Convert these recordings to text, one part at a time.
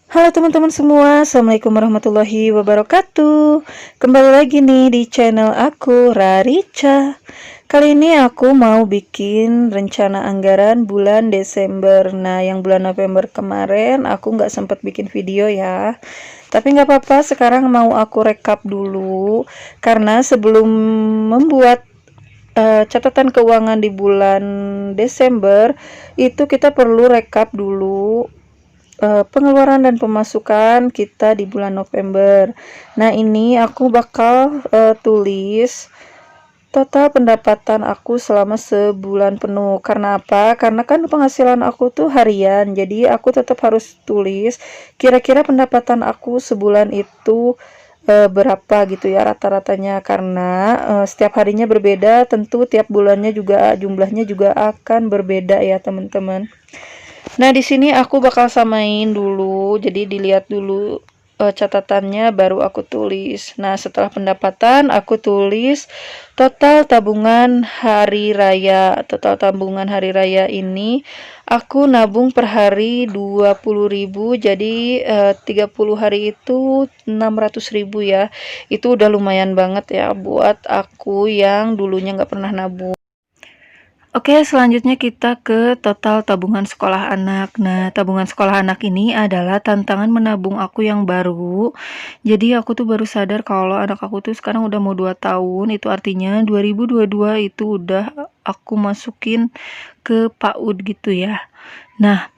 Halo teman-teman semua, Assalamualaikum warahmatullahi wabarakatuh. Kembali lagi nih di channel aku, Rarica. Kali ini aku mau bikin rencana anggaran bulan Desember. Nah, yang bulan November kemarin aku nggak sempat bikin video ya. Tapi nggak apa-apa, sekarang mau aku rekap dulu. Karena sebelum membuat catatan keuangan di bulan Desember, itu kita perlu rekap dulu pengeluaran dan pemasukan kita di bulan November. Nah, ini aku bakal tulis total pendapatan aku selama sebulan penuh. Karena apa? Karena kan penghasilan aku tuh harian, jadi aku tetap harus tulis kira-kira pendapatan aku sebulan itu berapa gitu ya rata-ratanya, karena setiap harinya berbeda, tentu tiap bulannya juga jumlahnya juga akan berbeda ya teman-teman. Nah, di sini aku bakal samain dulu. Jadi dilihat dulu catatannya baru aku tulis. Nah, setelah pendapatan aku tulis total tabungan hari raya. Total tabungan hari raya ini aku nabung per hari 20.000. Jadi 30 hari itu 600.000 ya. Itu udah lumayan banget ya buat aku yang dulunya nggak pernah nabung. Oke, selanjutnya kita ke total tabungan sekolah anak. Nah, tabungan sekolah anak ini adalah tantangan menabung aku yang baru. Jadi aku tuh baru sadar kalau anak aku tuh sekarang udah mau 2 tahun. Itu artinya 2022 itu udah aku masukin ke PAUD gitu ya. Nah,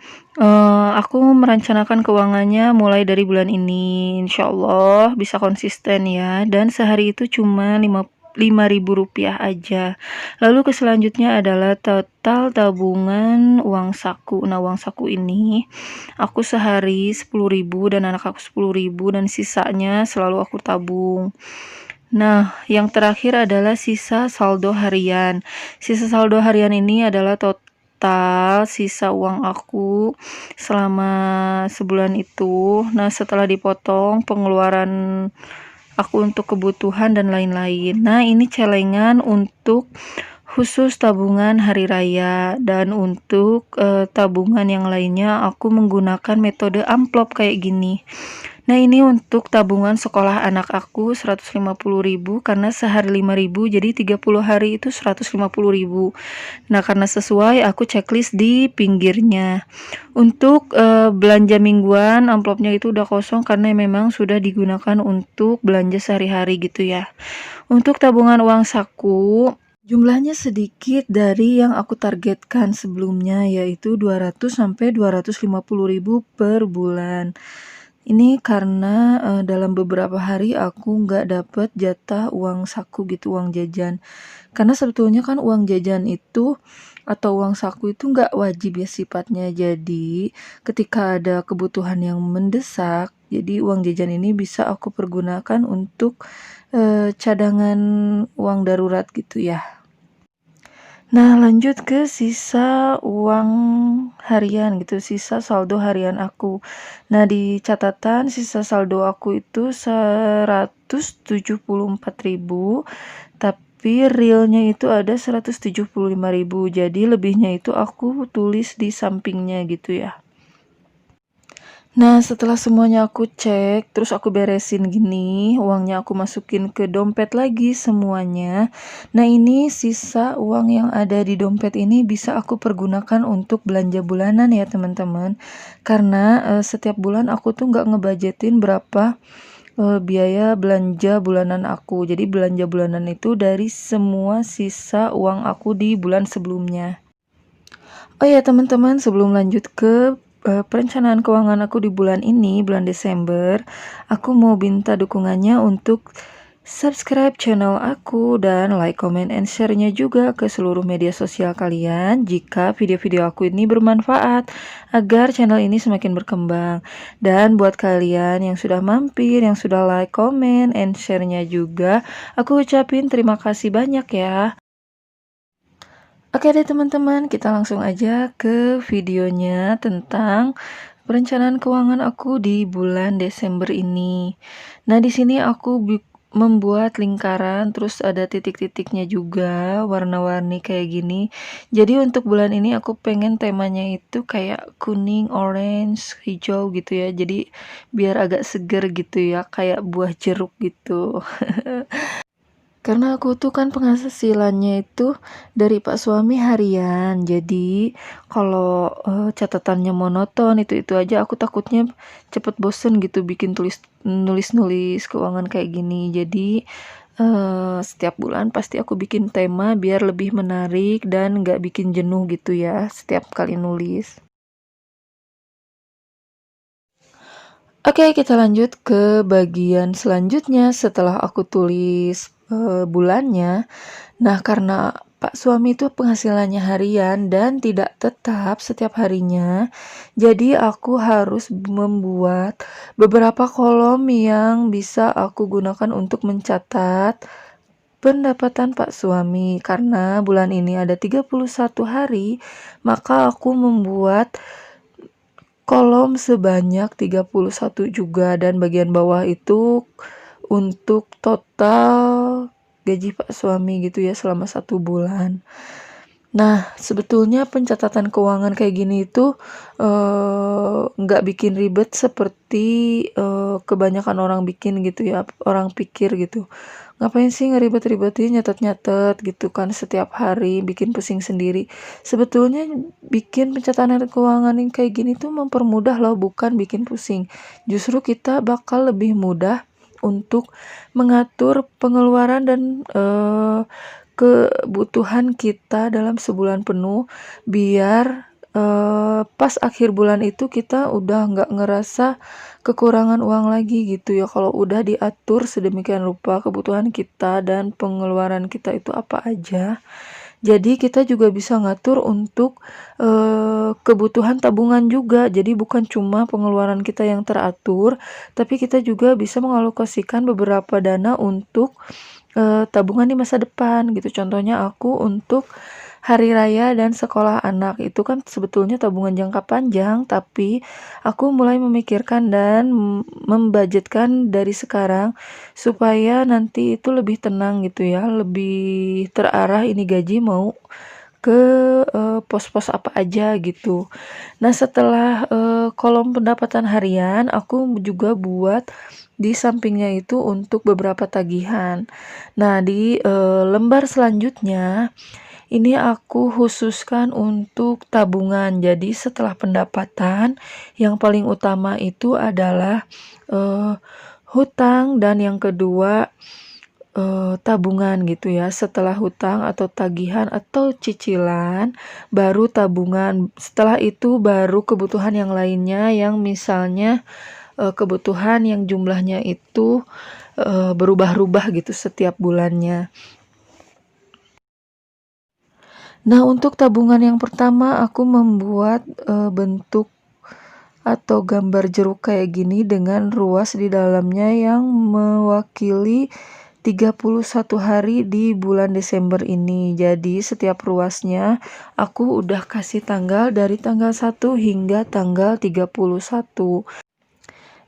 aku merencanakan keuangannya mulai dari bulan ini. Insya Allah bisa konsisten ya. Dan sehari itu cuma Rp5.000 aja. Lalu ke selanjutnya adalah total tabungan uang saku. Nah, uang saku ini aku sehari 10.000 dan anak aku 10.000 dan sisanya selalu aku tabung. Nah, yang terakhir adalah sisa saldo harian. Sisa saldo harian ini adalah total sisa uang aku selama sebulan itu. Nah, setelah dipotong pengeluaran aku untuk kebutuhan dan lain-lain. Nah, ini celengan untuk khusus tabungan hari raya, dan untuk tabungan yang lainnya aku menggunakan metode amplop kayak gini. Nah, ini untuk tabungan sekolah anak aku 150.000 karena sehari 5.000, jadi 30 hari itu 150.000. Nah, karena sesuai aku checklist di pinggirnya. Untuk belanja mingguan amplopnya itu udah kosong karena memang sudah digunakan untuk belanja sehari-hari gitu ya. Untuk tabungan uang saku jumlahnya sedikit dari yang aku targetkan sebelumnya, yaitu 200 sampai 250.000 per bulan. Ini karena dalam beberapa hari aku nggak dapet jatah uang saku gitu, uang jajan. Karena sebetulnya kan uang jajan itu atau uang saku itu nggak wajib ya sifatnya. Jadi ketika ada kebutuhan yang mendesak, jadi uang jajan ini bisa aku pergunakan untuk cadangan uang darurat gitu ya. Nah, lanjut ke sisa uang harian gitu, sisa saldo harian aku. Nah, di catatan sisa saldo aku itu 174.000, tapi realnya itu ada 175.000. Jadi lebihnya itu aku tulis di sampingnya gitu ya. Nah, setelah semuanya aku cek, terus aku beresin gini, uangnya aku masukin ke dompet lagi semuanya. Nah, ini sisa uang yang ada di dompet ini bisa aku pergunakan untuk belanja bulanan ya teman-teman. Karena setiap bulan aku tuh nggak ngebudgetin berapa biaya belanja bulanan aku. Jadi belanja bulanan itu dari semua sisa uang aku di bulan sebelumnya. Oh ya teman-teman, sebelum lanjut ke perencanaan keuangan aku di bulan ini, bulan Desember, aku mau minta dukungannya untuk subscribe channel aku dan like, comment, and share-nya juga ke seluruh media sosial kalian jika video-video aku ini bermanfaat agar channel ini semakin berkembang. Dan buat kalian yang sudah mampir, yang sudah like, comment, and share-nya juga, aku ucapin terima kasih banyak ya. Oke deh teman-teman, kita langsung aja ke videonya tentang perencanaan keuangan aku di bulan Desember ini. Nah, di sini aku membuat lingkaran, terus ada titik-titiknya juga, warna-warni kayak gini. Jadi untuk bulan ini aku pengen temanya itu kayak kuning, orange, hijau gitu ya. Jadi biar agak seger gitu ya, kayak buah jeruk gitu. Karena aku tuh kan penghasilannya itu dari Pak suami harian. Jadi kalau catatannya monoton itu aja aku takutnya cepet bosen gitu bikin nulis-nulis keuangan kayak gini. Jadi setiap bulan pasti aku bikin tema biar lebih menarik dan nggak bikin jenuh gitu ya setiap kali nulis. Oke, kita lanjut ke bagian selanjutnya setelah aku tulis bulannya. Nah, karena Pak suami itu penghasilannya harian dan tidak tetap setiap harinya, jadi aku harus membuat beberapa kolom yang bisa aku gunakan untuk mencatat pendapatan Pak suami. Karena bulan ini ada 31 hari, maka aku membuat kolom sebanyak 31 juga, dan bagian bawah itu untuk total gaji Pak suami gitu ya selama 1 bulan. Nah, sebetulnya pencatatan keuangan kayak gini itu nggak bikin ribet seperti kebanyakan orang bikin gitu ya, orang pikir gitu. Ngapain sih ngeribet-ribetin nyatet-nyatet gitu kan setiap hari, bikin pusing sendiri. Sebetulnya bikin pencatatan keuangan yang kayak gini tuh mempermudah loh, bukan bikin pusing. Justru kita bakal lebih mudah untuk mengatur pengeluaran dan kebutuhan kita dalam sebulan penuh, biar pas akhir bulan itu kita udah nggak ngerasa kekurangan uang lagi gitu ya, kalau udah diatur sedemikian rupa kebutuhan kita dan pengeluaran kita itu apa aja. Jadi kita juga bisa ngatur untuk kebutuhan tabungan juga. Jadi bukan cuma pengeluaran kita yang teratur, tapi kita juga bisa mengalokasikan beberapa dana untuk tabungan di masa depan gitu. Contohnya aku untuk hari raya dan sekolah anak itu kan sebetulnya tabungan jangka panjang, tapi aku mulai memikirkan dan membudgetkan dari sekarang supaya nanti itu lebih tenang gitu ya, lebih terarah ini gaji mau ke pos-pos apa aja gitu. Nah, setelah kolom pendapatan harian, aku juga buat di sampingnya itu untuk beberapa tagihan. Nah, di lembar selanjutnya ini aku khususkan untuk tabungan. Jadi setelah pendapatan, yang paling utama itu adalah hutang, dan yang kedua tabungan gitu ya. Setelah hutang atau tagihan atau cicilan, baru tabungan. Setelah itu baru kebutuhan yang lainnya, yang misalnya kebutuhan yang jumlahnya itu berubah-ubah gitu setiap bulannya. Nah, untuk tabungan yang pertama aku membuat bentuk atau gambar jeruk kayak gini dengan ruas di dalamnya yang mewakili 31 hari di bulan Desember ini. Jadi setiap ruasnya aku udah kasih tanggal dari tanggal 1 hingga tanggal 31.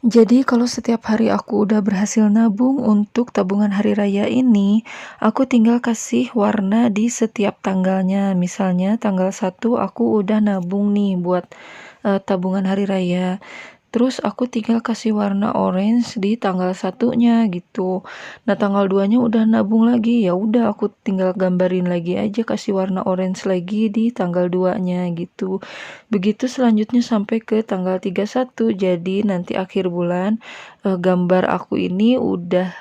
Jadi kalau setiap hari aku udah berhasil nabung untuk tabungan hari raya ini, aku tinggal kasih warna di setiap tanggalnya. Misalnya tanggal 1 aku udah nabung nih buat tabungan hari raya. Terus aku tinggal kasih warna orange di tanggal 1-nya gitu. Nah, tanggal 2-nya udah nabung lagi. Ya udah aku tinggal gambarin lagi aja, kasih warna orange lagi di tanggal 2-nya gitu. Begitu selanjutnya sampai ke tanggal 31. Jadi nanti akhir bulan gambar aku ini udah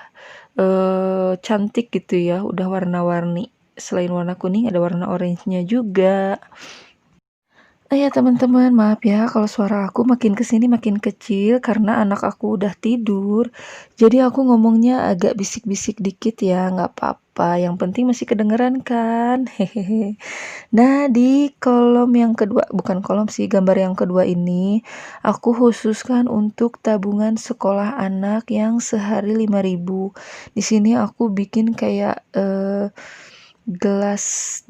cantik gitu ya, udah warna-warni. Selain warna kuning ada warna orange-nya juga. Ya teman-teman, maaf ya kalau suara aku makin kesini makin kecil karena anak aku udah tidur. Jadi aku ngomongnya agak bisik-bisik dikit ya, nggak apa-apa. Yang penting masih kedengeran kan? Hehehe. Nah, di kolom yang kedua, bukan kolom sih, gambar yang kedua ini, aku khususkan untuk tabungan sekolah anak yang sehari 5.000. Di sini aku bikin kayak gelas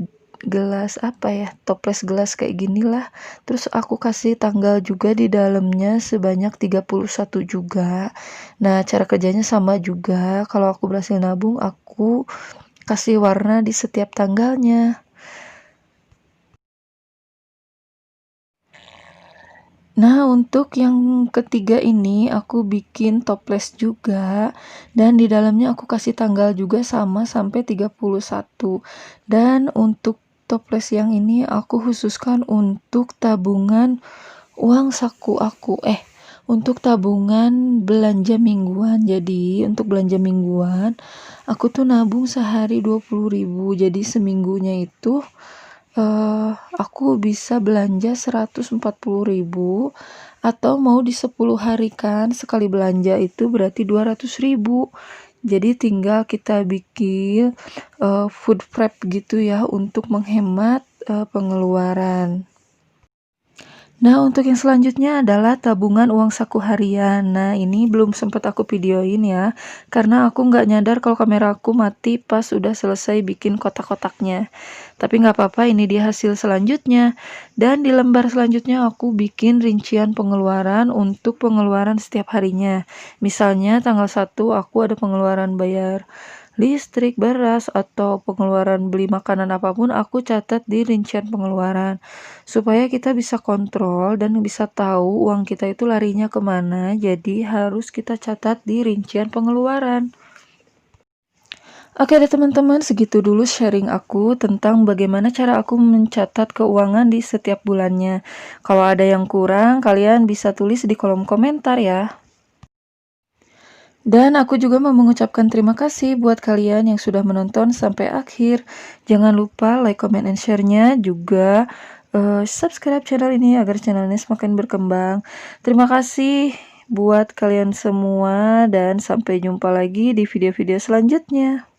gelas apa ya, toples gelas kayak gini lah. Terus aku kasih tanggal juga di dalamnya sebanyak 31 juga. Nah, cara kerjanya sama juga. Kalau aku berhasil nabung, aku kasih warna di setiap tanggalnya. Nah, untuk yang ketiga ini aku bikin toples juga dan di dalamnya aku kasih tanggal juga sama sampai 31. Dan untuk toples yang ini aku khususkan untuk tabungan uang saku aku. Untuk tabungan belanja mingguan. Jadi, untuk belanja mingguan aku tuh nabung sehari 20.000. Jadi seminggunya itu aku bisa belanja 140.000 atau mau di 10 hari kan sekali belanja itu berarti 200.000. Jadi tinggal kita bikin food prep gitu ya untuk menghemat pengeluaran. Nah, untuk yang selanjutnya adalah tabungan uang saku harian. Nah, ini belum sempat aku videoin ya, karena aku nggak nyadar kalau kamera aku mati pas udah selesai bikin kotak-kotaknya. Tapi nggak apa-apa, ini dia hasil selanjutnya. Dan di lembar selanjutnya aku bikin rincian pengeluaran untuk pengeluaran setiap harinya. Misalnya tanggal 1 aku ada pengeluaran bayar listrik, beras, atau pengeluaran beli makanan apapun, aku catat di rincian pengeluaran. Supaya kita bisa kontrol dan bisa tahu uang kita itu larinya kemana, jadi harus kita catat di rincian pengeluaran. Oke deh teman-teman, segitu dulu sharing aku tentang bagaimana cara aku mencatat keuangan di setiap bulannya. Kalau ada yang kurang, kalian bisa tulis di kolom komentar ya. Dan aku juga mau mengucapkan terima kasih buat kalian yang sudah menonton sampai akhir. Jangan lupa like, comment, and share-nya. Juga subscribe channel ini agar channel ini semakin berkembang. Terima kasih buat kalian semua dan sampai jumpa lagi di video-video selanjutnya.